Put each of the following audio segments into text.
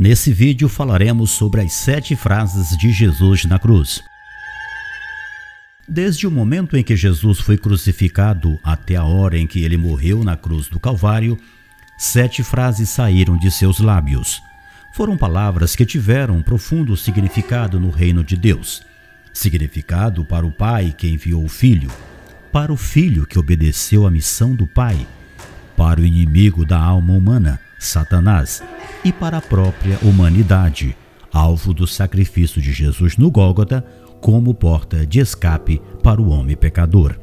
Nesse vídeo falaremos sobre as 7 frases de Jesus na cruz. Desde o momento em que Jesus foi crucificado até a hora em que ele morreu na cruz do Calvário, 7 frases saíram de seus lábios. Foram palavras que tiveram um profundo significado no reino de Deus. Significado para o Pai que enviou o Filho, para o Filho que obedeceu à missão do Pai, para o inimigo da alma humana, Satanás, e para a própria humanidade, alvo do sacrifício de Jesus no Gólgota, como porta de escape para o homem pecador.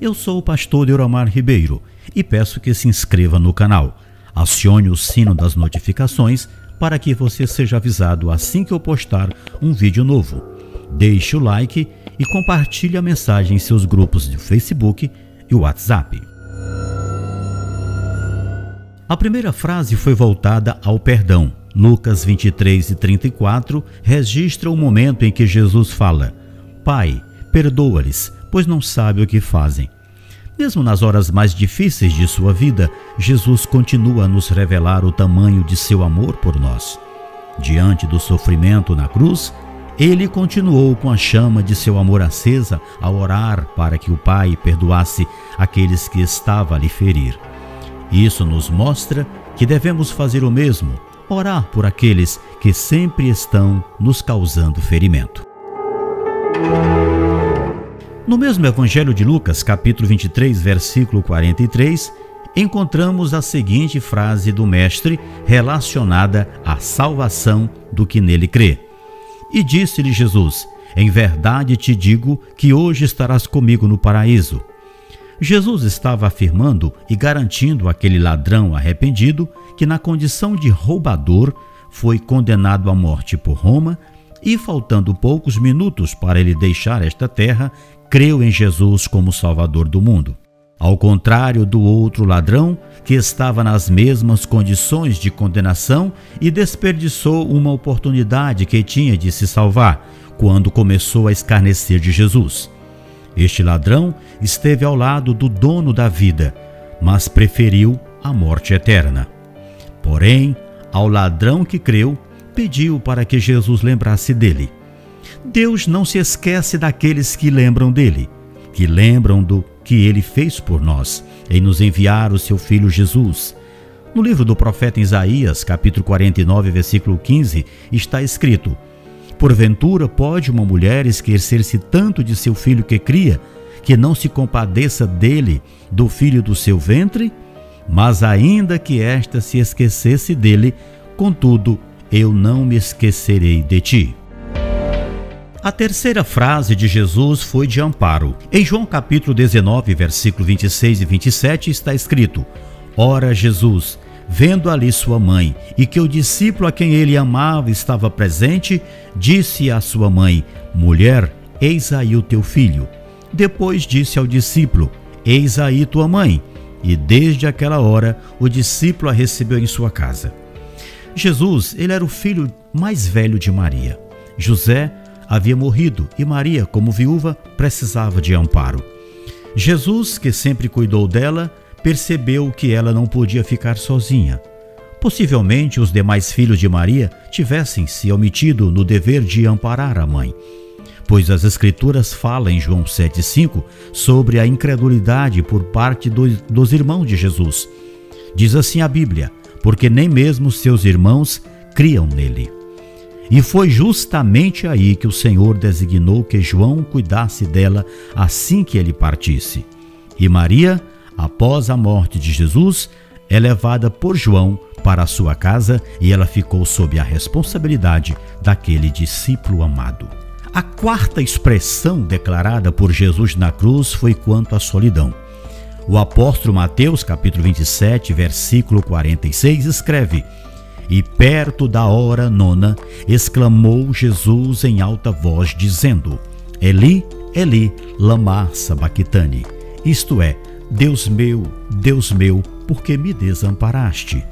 Eu sou o pastor Deuromar Ribeiro e peço que se inscreva no canal. Acione o sino das notificações para que você seja avisado assim que eu postar um vídeo novo. Deixe o like e compartilhe a mensagem em seus grupos de Facebook e WhatsApp. A primeira frase foi voltada ao perdão. Lucas 23:34 registra o momento em que Jesus fala: Pai, perdoa-lhes, pois não sabem o que fazem. Mesmo nas horas mais difíceis de sua vida, Jesus continua a nos revelar o tamanho de seu amor por nós. Diante do sofrimento na cruz, ele continuou com a chama de seu amor acesa a orar para que o Pai perdoasse aqueles que estavam a lhe ferir. Isso nos mostra que devemos fazer o mesmo, orar por aqueles que sempre estão nos causando ferimento. No mesmo Evangelho de Lucas, capítulo 23, versículo 43, encontramos a seguinte frase do Mestre relacionada à salvação do que nele crê. E disse-lhe Jesus: Em verdade te digo que hoje estarás comigo no paraíso. Jesus estava afirmando e garantindo àquele ladrão arrependido que, na condição de roubador, foi condenado à morte por Roma e, faltando poucos minutos para ele deixar esta terra, creu em Jesus como Salvador do mundo. Ao contrário do outro ladrão, que estava nas mesmas condições de condenação e desperdiçou uma oportunidade que tinha de se salvar, quando começou a escarnecer de Jesus. Este ladrão esteve ao lado do dono da vida, mas preferiu a morte eterna. Porém, ao ladrão que creu, pediu para que Jesus lembrasse dele. Deus não se esquece daqueles que lembram dele, que lembram do que ele fez por nós, em nos enviar o seu Filho Jesus. No livro do profeta Isaías, capítulo 49, versículo 15, está escrito: Porventura pode uma mulher esquecer-se tanto de seu filho que cria, que não se compadeça dele, do filho do seu ventre? Mas ainda que esta se esquecesse dele, contudo, eu não me esquecerei de ti. A terceira frase de Jesus foi de amparo. Em João capítulo 19, versículo 26 e 27 está escrito: Ora Jesus, vendo ali sua mãe, e que o discípulo a quem ele amava estava presente, disse à sua mãe: Mulher, eis aí o teu filho. Depois disse ao discípulo: Eis aí tua mãe. E desde aquela hora o discípulo a recebeu em sua casa. Jesus, ele era o filho mais velho de Maria. José havia morrido e Maria, como viúva, precisava de amparo. Jesus, que sempre cuidou dela, percebeu que ela não podia ficar sozinha. Possivelmente os demais filhos de Maria tivessem se omitido no dever de amparar a mãe, pois as Escrituras falam em João 7,5 sobre a incredulidade por parte dos irmãos de Jesus. Diz assim a Bíblia: porque nem mesmo seus irmãos criam nele. E foi justamente aí que o Senhor designou que João cuidasse dela assim que ele partisse. E Maria, após a morte de Jesus, é levada por João para a sua casa e ela ficou sob a responsabilidade daquele discípulo amado. A quarta expressão declarada por Jesus na cruz foi quanto à solidão. O apóstolo Mateus, capítulo 27, versículo 46, escreve: E perto da hora 9, exclamou Jesus em alta voz, dizendo: Eli, Eli, lama sabachthani. Isto é, Deus meu, por que me desamparaste?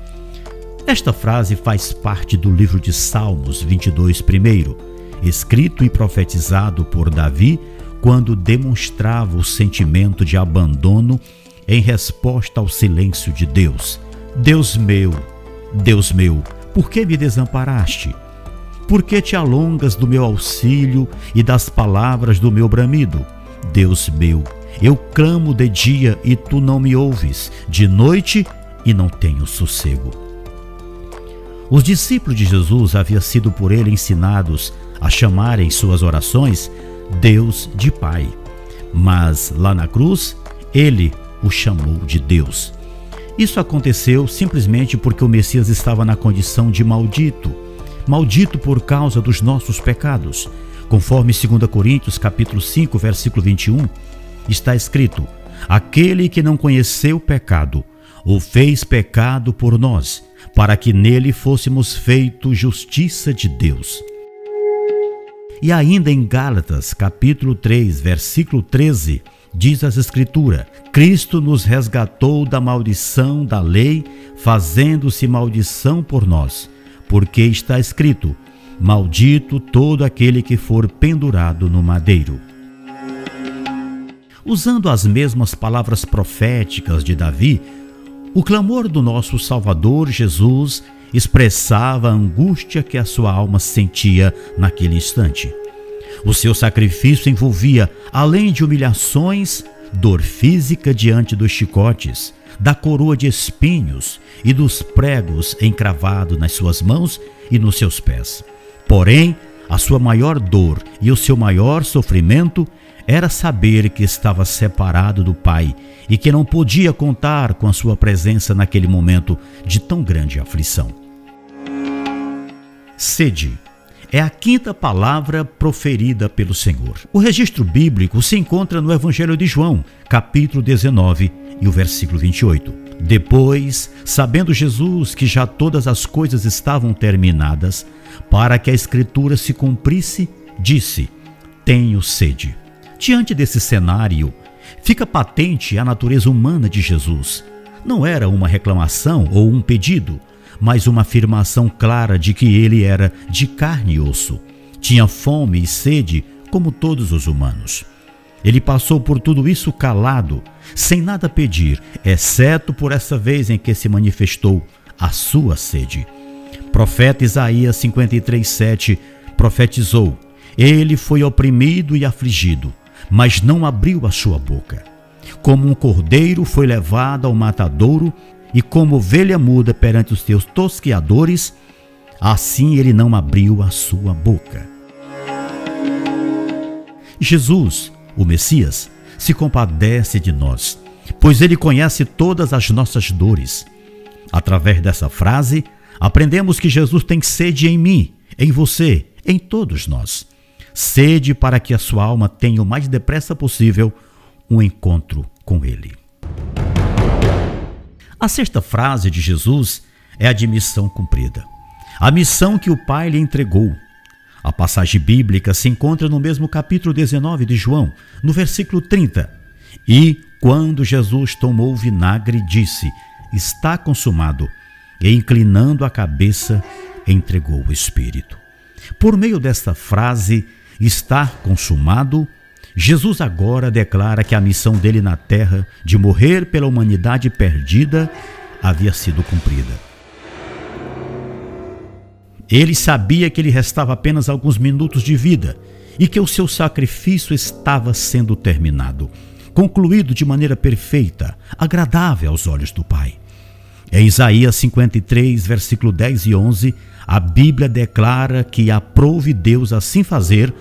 Esta frase faz parte do livro de Salmos 22:1, escrito e profetizado por Davi quando demonstrava o sentimento de abandono em resposta ao silêncio de Deus. Deus meu, por que me desamparaste? Por que te alongas do meu auxílio e das palavras do meu bramido? Deus meu, eu clamo de dia e tu não me ouves, de noite e não tenho sossego. Os discípulos de Jesus haviam sido por ele ensinados a chamar em suas orações Deus de Pai, mas lá na cruz ele o chamou de Deus. Isso aconteceu simplesmente porque o Messias estava na condição de maldito por causa dos nossos pecados. Conforme 2 Coríntios capítulo 5, versículo 21, está escrito: aquele que não conheceu o pecado, o fez pecado por nós, para que nele fôssemos feitos justiça de Deus. E ainda em Gálatas capítulo 3, versículo 13, diz as Escrituras: Cristo nos resgatou da maldição da lei, fazendo-se maldição por nós, porque está escrito: maldito todo aquele que for pendurado no madeiro. Usando as mesmas palavras proféticas de Davi, o clamor do nosso Salvador Jesus expressava a angústia que a sua alma sentia naquele instante. O seu sacrifício envolvia, além de humilhações, dor física diante dos chicotes, da coroa de espinhos e dos pregos encravados nas suas mãos e nos seus pés. Porém, a sua maior dor e o seu maior sofrimento era saber que estava separado do Pai e que não podia contar com a sua presença naquele momento de tão grande aflição. Sede é a quinta palavra proferida pelo Senhor. O registro bíblico se encontra no Evangelho de João, capítulo 19 e o versículo 28. Depois, sabendo Jesus que já todas as coisas estavam terminadas, para que a Escritura se cumprisse, disse: tenho sede. Diante desse cenário, fica patente a natureza humana de Jesus. Não era uma reclamação ou um pedido, mas uma afirmação clara de que ele era de carne e osso. Tinha fome e sede como todos os humanos. Ele passou por tudo isso calado, sem nada pedir, exceto por essa vez em que se manifestou a sua sede. Profeta Isaías 53:7 profetizou: ele foi oprimido e afligido, mas não abriu a sua boca. Como um cordeiro foi levado ao matadouro, e como ovelha muda perante os seus tosqueadores, assim ele não abriu a sua boca. Jesus, o Messias, se compadece de nós, pois ele conhece todas as nossas dores. Através dessa frase, aprendemos que Jesus tem sede em mim, em você, em todos nós. Sede para que a sua alma tenha o mais depressa possível um encontro com ele. A sexta frase de Jesus é a de missão cumprida, a missão que o Pai lhe entregou. A passagem bíblica se encontra no mesmo capítulo 19 de João, no versículo 30. E, quando Jesus tomou o vinagre, disse: está consumado, e inclinando a cabeça, entregou o Espírito. Por meio desta frase, está consumado, Jesus agora declara que a missão dele na terra, de morrer pela humanidade perdida, havia sido cumprida. Ele sabia que lhe restava apenas alguns minutos de vida e que o seu sacrifício estava sendo terminado, concluído de maneira perfeita, agradável aos olhos do Pai. Em Isaías 53, versículo 10 e 11, a Bíblia declara que aprove Deus assim fazer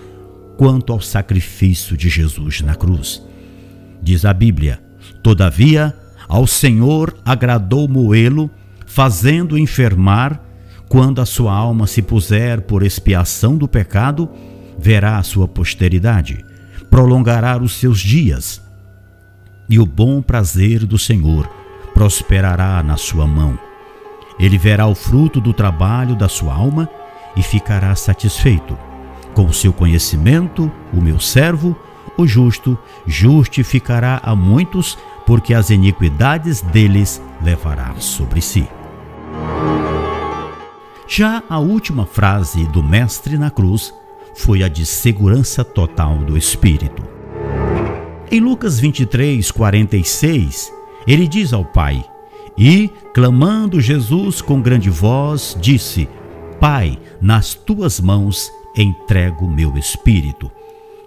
quanto ao sacrifício de Jesus na cruz. Diz a Bíblia: todavia, ao Senhor agradou moê-lo, fazendo enfermar. Quando a sua alma se puser por expiação do pecado, verá a sua posteridade, prolongará os seus dias, e o bom prazer do Senhor prosperará na sua mão. Ele verá o fruto do trabalho da sua alma e ficará satisfeito. Com o seu conhecimento, o meu servo, o justo, justificará a muitos, porque as iniquidades deles levará sobre si. Já a última frase do Mestre na cruz foi a de segurança total do Espírito. Em Lucas 23, 46, ele diz ao Pai: E, clamando Jesus com grande voz, disse: Pai, nas tuas mãos entrego o meu espírito.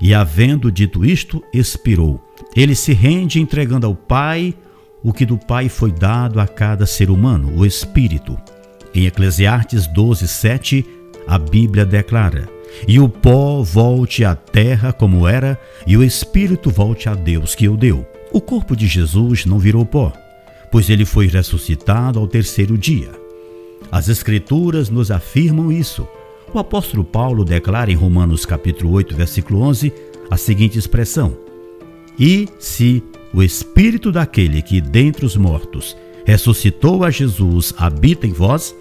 E, havendo dito isto, expirou. Ele se rende entregando ao Pai o que do Pai foi dado a cada ser humano, o Espírito. Em Eclesiastes 12:7, a Bíblia declara: E o pó volte à terra como era, e o Espírito volte a Deus que o deu. O corpo de Jesus não virou pó, pois ele foi ressuscitado ao terceiro dia. As Escrituras nos afirmam isso. O apóstolo Paulo declara em Romanos capítulo 8, versículo 11, a seguinte expressão: E se o Espírito daquele que dentre os mortos ressuscitou a Jesus habita em vós,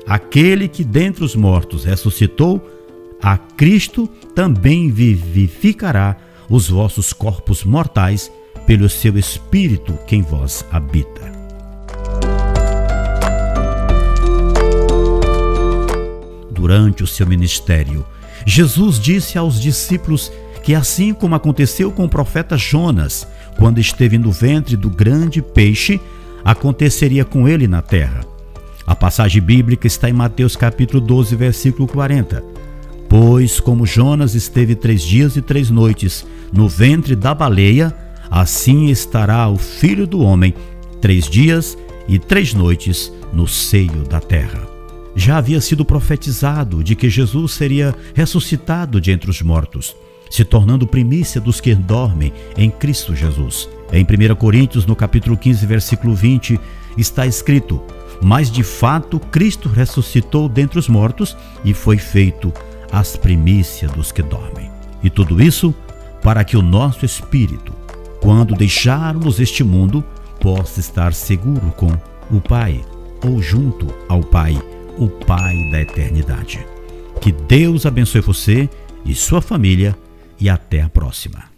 aquele que dentre os mortos ressuscitou a Cristo também vivificará os vossos corpos mortais pelo seu Espírito que em vós habita. Durante o seu ministério, Jesus disse aos discípulos que, assim como aconteceu com o profeta Jonas, quando esteve no ventre do grande peixe, aconteceria com ele na terra. A passagem bíblica está em Mateus capítulo 12, versículo 40. Pois como Jonas esteve 3 dias e 3 noites no ventre da baleia, assim estará o Filho do Homem 3 dias e 3 noites no seio da terra. Já havia sido profetizado de que Jesus seria ressuscitado de entre os mortos, se tornando primícia dos que dormem em Cristo Jesus. Em 1 Coríntios, no capítulo 15, versículo 20, está escrito: Mas de fato Cristo ressuscitou dentre os mortos e foi feito as primícias dos que dormem. E tudo isso para que o nosso espírito, quando deixarmos este mundo, possa estar seguro com o Pai, ou junto ao Pai, o Pai da eternidade. Que Deus abençoe você e sua família, e até a próxima.